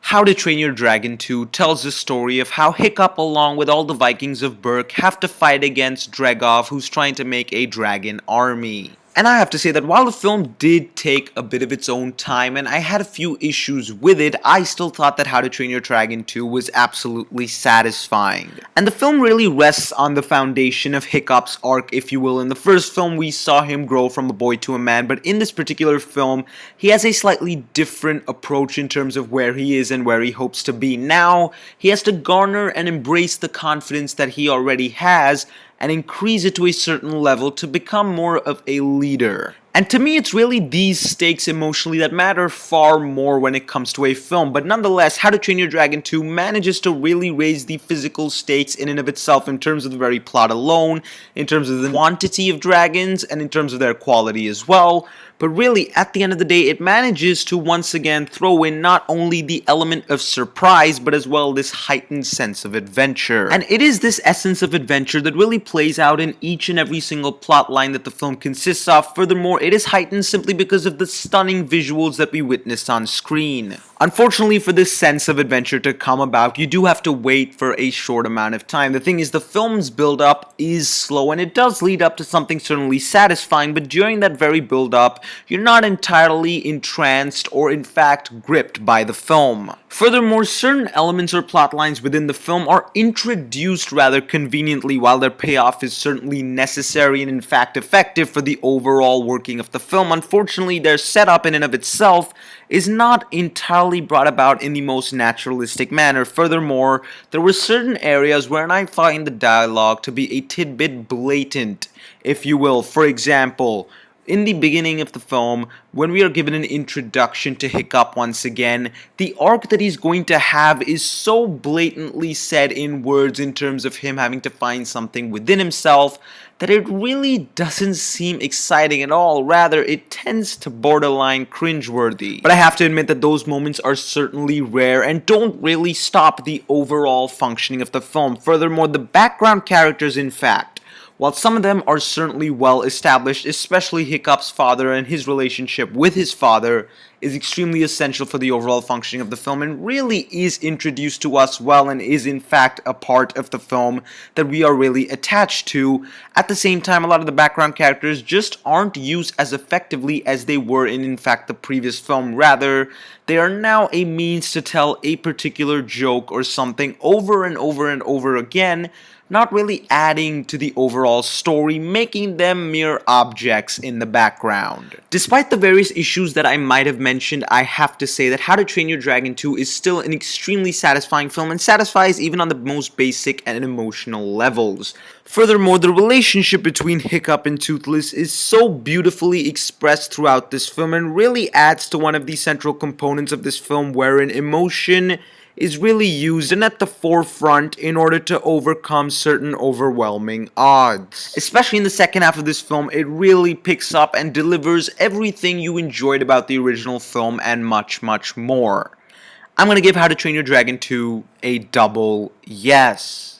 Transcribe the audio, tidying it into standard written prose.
How to Train Your Dragon 2 tells the story of how Hiccup along with all the Vikings of Berk have to fight against Drago, who's trying to make a dragon army. And I have to say that while the film did take a bit of its own time and I had a few issues with it, I still thought that How to Train Your Dragon 2 was absolutely satisfying. And the film really rests on the foundation of Hiccup's arc, if you will. In the first film, we saw him grow from a boy to a man, but in this particular film, he has a slightly different approach in terms of where he is and where he hopes to be. Now, he has to garner and embrace the confidence that he already has and increase it to a certain level to become more of a leader. And to me, it's really these stakes emotionally that matter far more when it comes to a film. But nonetheless, How to Train Your Dragon 2 manages to really raise the physical stakes in and of itself in terms of the very plot alone, in terms of the quantity of dragons, and in terms of their quality as well. But really, at the end of the day, it manages to once again throw in not only the element of surprise, but as well this heightened sense of adventure. And it is this essence of adventure that really plays out in each and every single plot line that the film consists of. Furthermore, it is heightened simply because of the stunning visuals that we witnessed on screen. Unfortunately, for this sense of adventure to come about, you do have to wait for a short amount of time. The thing is, the film's build-up is slow, and it does lead up to something certainly satisfying, but during that very build-up, you're not entirely entranced or in fact gripped by the film. Furthermore, certain elements or plot lines within the film are introduced rather conveniently, while their payoff is certainly necessary and in fact effective for the overall working of the film. Unfortunately, their setup in and of itself is not entirely brought about in the most naturalistic manner. Furthermore, there were certain areas wherein I find the dialogue to be a tidbit blatant, if you will. For example, in the beginning of the film, when we are given an introduction to Hiccup once again, the arc that he's going to have is so blatantly said in words in terms of him having to find something within himself that it really doesn't seem exciting at all. Rather, it tends to borderline cringeworthy. But I have to admit that those moments are certainly rare and don't really stop the overall functioning of the film. Furthermore, the background characters, in fact, while some of them are certainly well established, especially Hiccup's father and his relationship with his father is extremely essential for the overall functioning of the film and really is introduced to us well and is in fact a part of the film that we are really attached to. At the same time, a lot of the background characters just aren't used as effectively as they were in fact the previous film. Rather, they are now a means to tell a particular joke or something over and over and over again, not really adding to the overall story, making them mere objects in the background. Despite the various issues that I might have mentioned, I have to say that How to Train Your Dragon 2 is still an extremely satisfying film and satisfies even on the most basic and emotional levels. Furthermore, the relationship between Hiccup and Toothless is so beautifully expressed throughout this film and really adds to one of the central components of this film, wherein emotion is really used and at the forefront in order to overcome certain overwhelming odds. Especially in the second half of this film, it really picks up and delivers everything you enjoyed about the original film and much, much more. I'm going to give How to Train Your Dragon 2 a double yes.